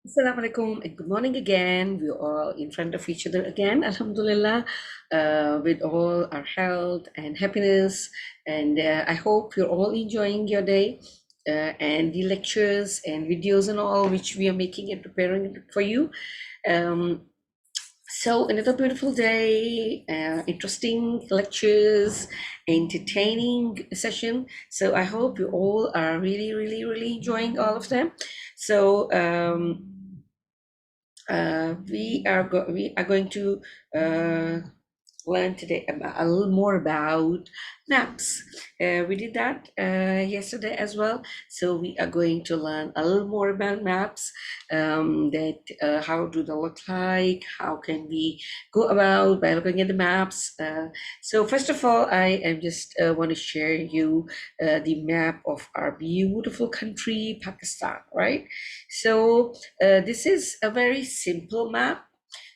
Assalamu alaikum and good morning again. We're all in front of each other again, Alhamdulillah, with all our health and happiness. And I hope you're all enjoying your day and the lectures and videos and all which we are making and preparing for you. Um, so another beautiful day, interesting lectures, entertaining session. So I hope you all are really enjoying all of them. So we are going to uh, learn today about a little more about maps. We did that yesterday as well, so we are going to learn a little more about maps. That how do they look like? How can we go about by looking at the maps? So first of all, I am just want to share you the map of our beautiful country, Pakistan. Right. So this is a very simple map.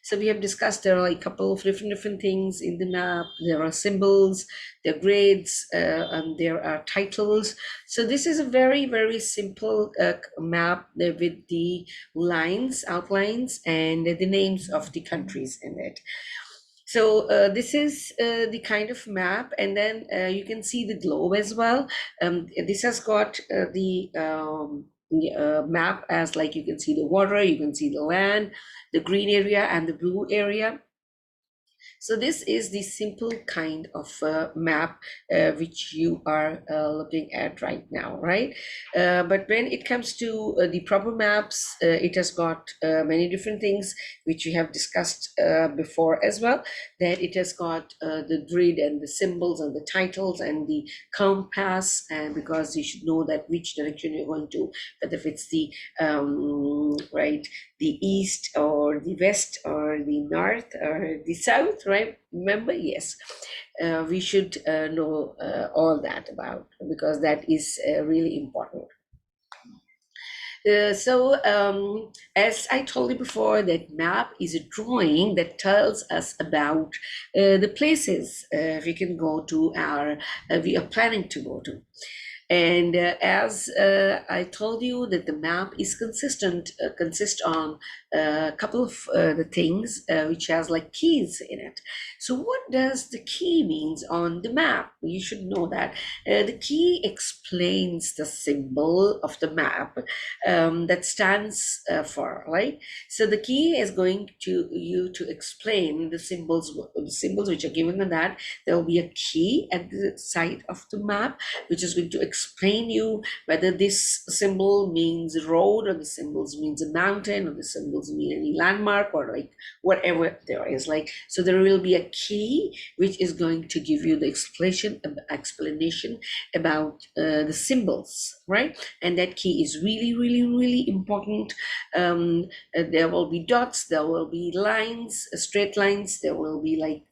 So we have discussed there are a couple of different things in the map. There are symbols, there are grades, and there are titles. So this is a very simple map with the lines, outlines, and the names of the countries in it. So this is the kind of map, and then you can see the globe as well. This has got the map as, like, you can see the water, you can see the land, the green area and the blue area. So this is the simple kind of map which you are looking at right now, right? But when it comes to the proper maps, it has got many different things which we have discussed before as well. That it has got the grid and the symbols and the titles and the compass, and because you should know that which direction you're going to, whether if it's the right, the east or the west or the north or the south, right? Remember, yes, we should know all that about, because that is really important. As I told you before, that map is a drawing that tells us about the places we can go to, we are planning to go to. And as I told you, that the map is consist on a couple of the things which has like keys in it. So what does the key means on the map? You should know that the key explains the symbol of the map that stands for, right? So the key is going to you to explain the symbols which are given in that. There will be a key at the side of the map which is going to explain you whether this symbol means road, or the symbols means a mountain, or the symbols mean any landmark, or like whatever there is. Like, so there will be a key which is going to give you the explanation about the symbols, right? And that key is really important. There will be dots, there will be lines, straight lines, there will be like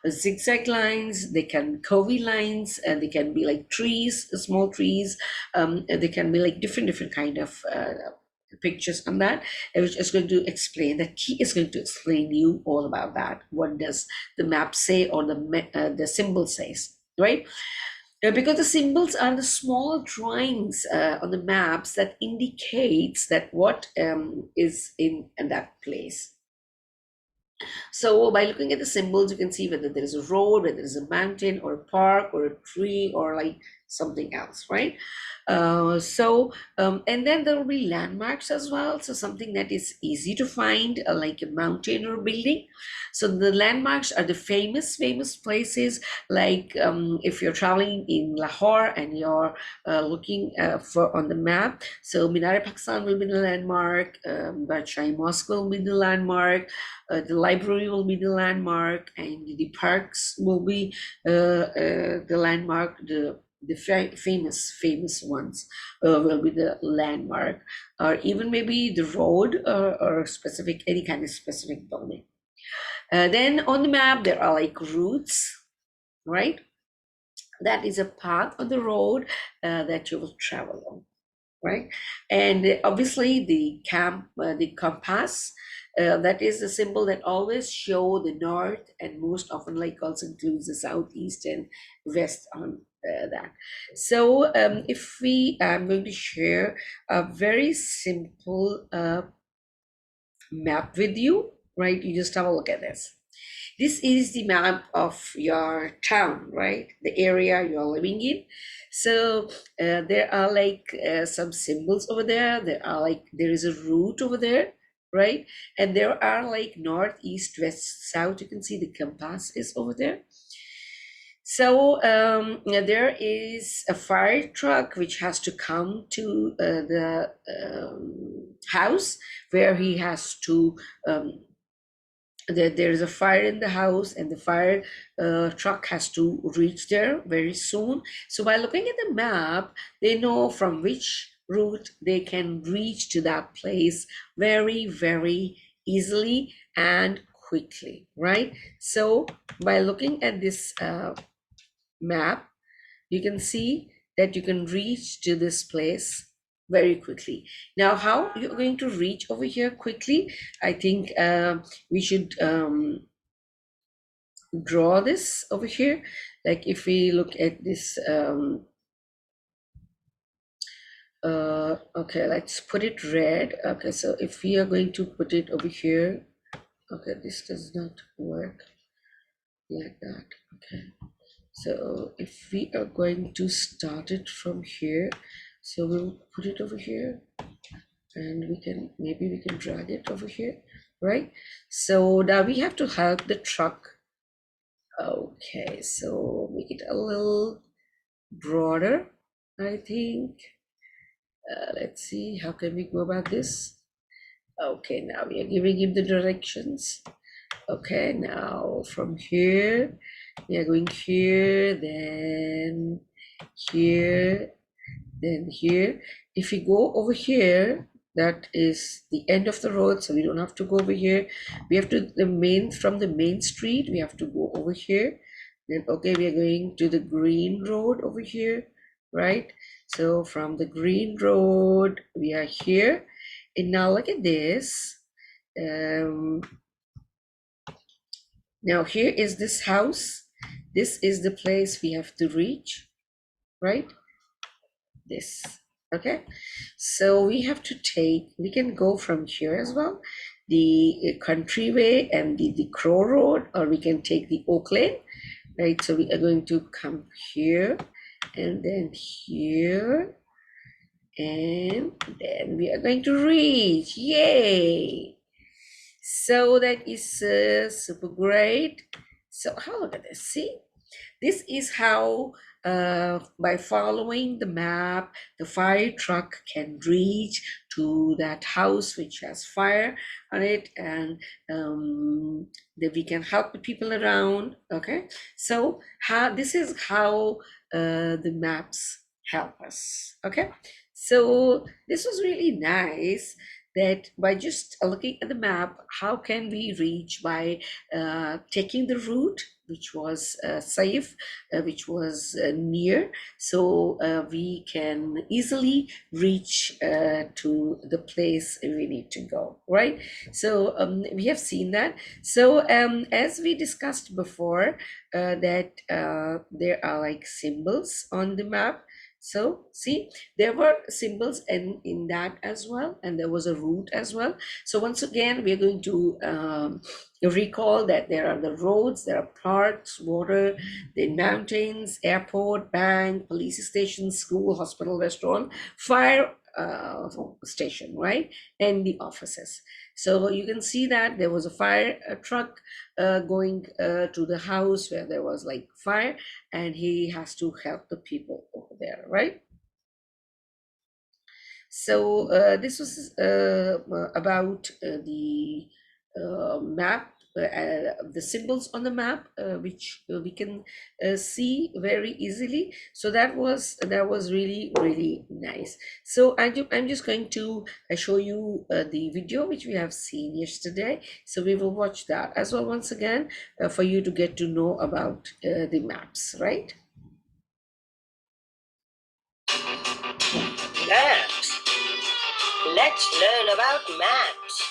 zigzag lines, they can be curvy lines, and they can be like trees, small trees. They can be like different kind of pictures on that, which is going to explain, the key is going to explain you all about that. What does the map say, or the symbol says, right? Because the symbols are the small drawings on the maps that indicates that what is in that place. So by looking at the symbols, you can see whether there is a road, whether there is a mountain or a park or a tree or like something else, right? And then there will be landmarks as well. So something that is easy to find, like a mountain or a building. So the landmarks are the famous places. Like if you're traveling in Lahore and you're looking for on the map, so Minar-e-Pakistan will be the landmark, Badshai Mosque will be the landmark, the library will be the landmark, and the parks will be the landmark. The famous ones will be the landmark, or even maybe the road, or specific, any kind of specific building. Then on the map there are like routes, right? That is a path on the road that you will travel on, right? And obviously the compass, that is the symbol that always show the north, and most often like also includes the southeast and west on that. So if we I'm going to share a very simple map with you, right? You just have a look at this. This is the map of your town, right? The area you're living in. So there are like some symbols over there. There is a route over there, right? And there are like north, east, west, south. You can see the compass is over there. So there is a fire truck which has to come to the house where he has to there is a fire in the house, and the fire truck has to reach there very soon. So by looking at the map, they know from which route they can reach to that place very, very easily and quickly, right? So by looking at this map, you can see that you can reach to this place very quickly. Now, how you're going to reach over here quickly? I think we should draw this over here. Like if we look at this, okay, let's put it red. Okay, so if we are going to put it over here, okay, this does not work like that. Okay, so if we are going to start it from here, so we'll put it over here, and maybe we can drag it over here, right? So now we have to help the truck. Okay, so make it a little broader, I think. Let's see, how can we go about this? Okay, now we are giving him the directions. Okay, now from here, we are going here, then here, then here. If we go over here, that is the end of the road, so we don't have to go over here. We have to from the main street, we have to go over here. Then okay, we are going to the green road over here, right? So from the green road, we are here. And now look at this. Now here is this house. This is the place we have to reach, right? This. Okay, so we have to we can go from here as well, the country way and the Crow Road, or we can take the Oak Lane, right? So we are going to come here, and then here, and then we are going to reach. Yay! So that is super great. So look at this, see? This is how, by following the map, the fire truck can reach to that house which has fire on it, and that we can help the people around. Okay, so this is how the maps help us. Okay, so this was really nice, that by just looking at the map, how can we reach by taking the route which was safe, which was near, so we can easily reach to the place we need to go, right? So we have seen that. So as we discussed before, that there are like symbols on the map. So see, there were symbols in that as well, and there was a route as well. So once again, we're going to recall that there are the roads, there are parks, water, the mountains, airport, bank, police station, school, hospital, restaurant, fire station, right? And the offices. So you can see that there was a fire truck going to the house where there was like fire, and he has to help the people over there, right? So this was about the map, the symbols on the map, which we can see very easily. So that was really, really nice. So I'm just going to show you the video which we have seen yesterday. So we will watch that as well once again, for you to get to know about the maps, right? Maps. Let's learn about maps.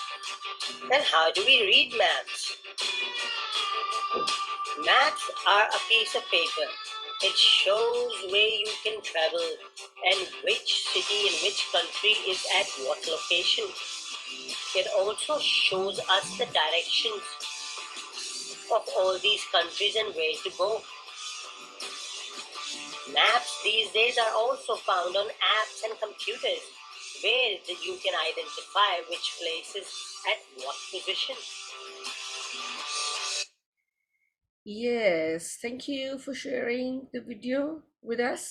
Then how do we read maps? Maps are a piece of paper. It shows where you can travel and which city in which country is at what location. It also shows us the directions of all these countries and where to go. Maps these days are also found on apps and computers where you can identify which place is at what position. Yes, thank you for sharing the video with us.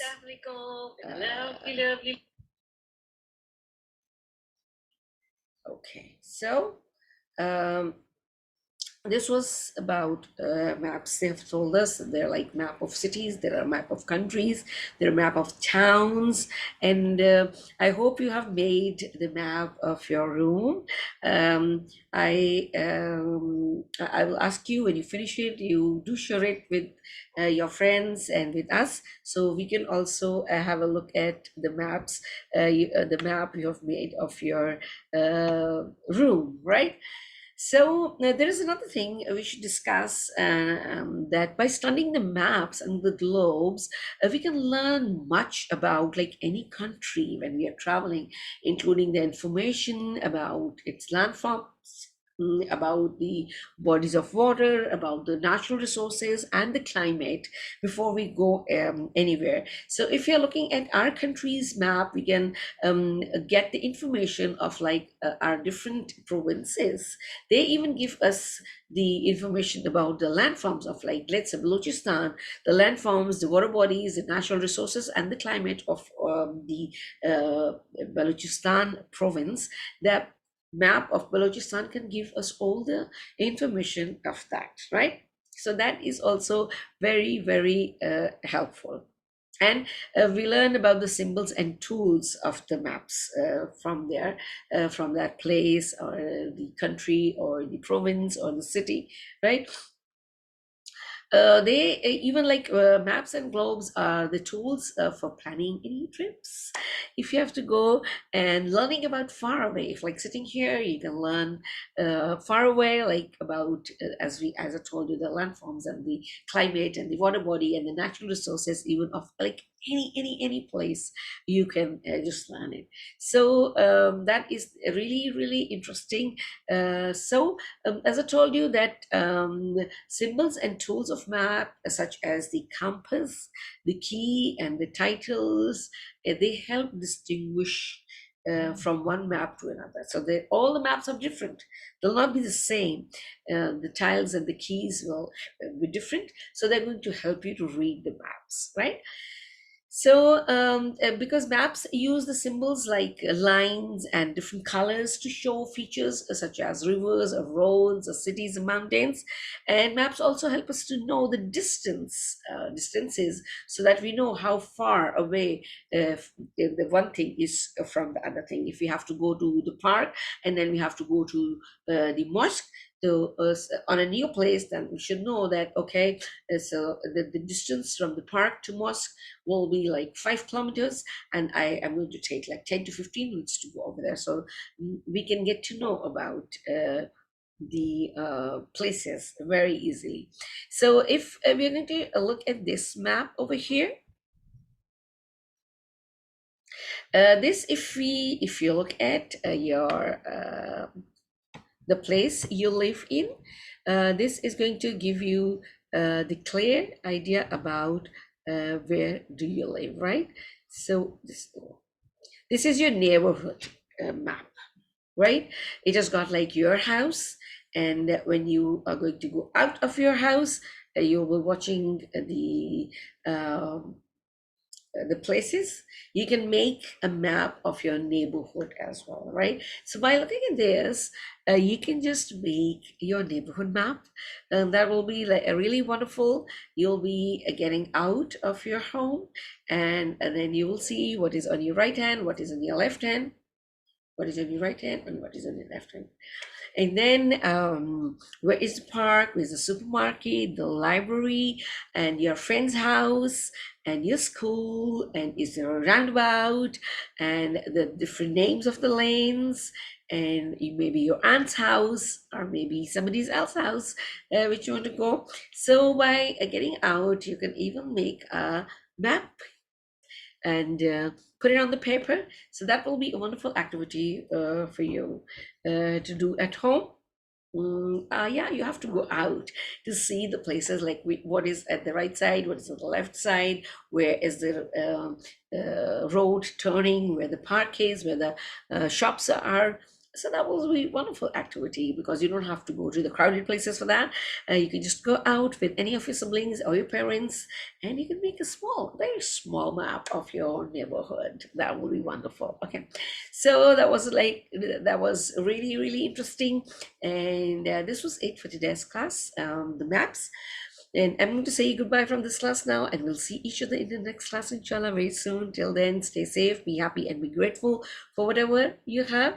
Lovely, lovely. Okay, so um, this was about maps. They have told us that they're like map of cities, there are map of countries, there are map of towns, and I hope you have made the map of your room. I will ask you when you finish it, you do share it with your friends and with us, so we can also have a look at the maps, the map you have made of your room, right? So there is another thing we should discuss, that by studying the maps and the globes, we can learn much about like any country when we are traveling, including the information about its landforms, about the bodies of water, about the natural resources and the climate before we go anywhere. So if you're looking at our country's map, we can get the information of like our different provinces. They even give us the information about the landforms of like, let's say, Balochistan, the landforms, the water bodies, the natural resources, and the climate of the Balochistan province. The map of Balochistan can give us all the information of that, right? So that is also very, very helpful. And we learn about the symbols and tools of the maps from there, from that place or the country or the province or the city, right? They even like maps and globes are the tools for planning any trips. If you have to go and learning about far away, if like sitting here, you can learn far away, like about as I told you, the landforms and the climate and the water body and the natural resources, even of like any place you can just learn it. So that is really really interesting. As I told you that symbols and tools of map, such as the compass, the key, and the titles, they help distinguish from one map to another. So all the maps are different. They'll not be the same. The tiles and the keys will be different. So they're going to help you to read the maps, right? So, because maps use the symbols like lines and different colors to show features such as rivers or roads or cities and mountains, and maps also help us to know the distances, so that we know how far away the one thing is from the other thing. If we have to go to the park and then we have to go to the mosque, on a new place, then we should know that okay, so the distance from the park to mosque will be like 5 kilometers, and I am going to take like 10 to 15 minutes to go over there. So we can get to know about the places very easily. So if we're going to look at this map over here, this if you look at your the place you live in, this is going to give you the clear idea about where do you live, right? So this is your neighborhood map, right? It has got like your house, and when you are going to go out of your house, you will be watching um, the places. You can make a map of your neighborhood as well, right? So by looking at this, you can just make your neighborhood map, and that will be like a really wonderful. You'll be getting out of your home, and then you will see what is on your right hand, what is on your left hand, what is on your right hand, and what is on your left hand. And then where is the park, where's the supermarket, the library, and your friend's house, and your school, and is there a roundabout, and the different names of the lanes, and maybe your aunt's house, or maybe somebody else's house which you want to go. So by getting out, you can even make a map and put it on the paper. So that will be a wonderful activity for you to do at home. Yeah, you have to go out to see the places, like what is at the right side, what is on the left side, where is the road turning, where the park is, where the shops are. So that will be wonderful activity because you don't have to go to the crowded places for that. You can just go out with any of your siblings or your parents, and you can make a small, very small map of your neighborhood. That will be wonderful. Okay, so that was really really interesting, and this was it for today's class, the maps. And I'm going to say goodbye from this class now, and we'll see each other in the next class, inshallah, very soon. Till then, stay safe, be happy, and be grateful for whatever you have.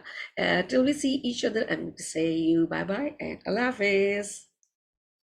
Till we see each other, I'm going to say you bye bye and Allah Hafiz.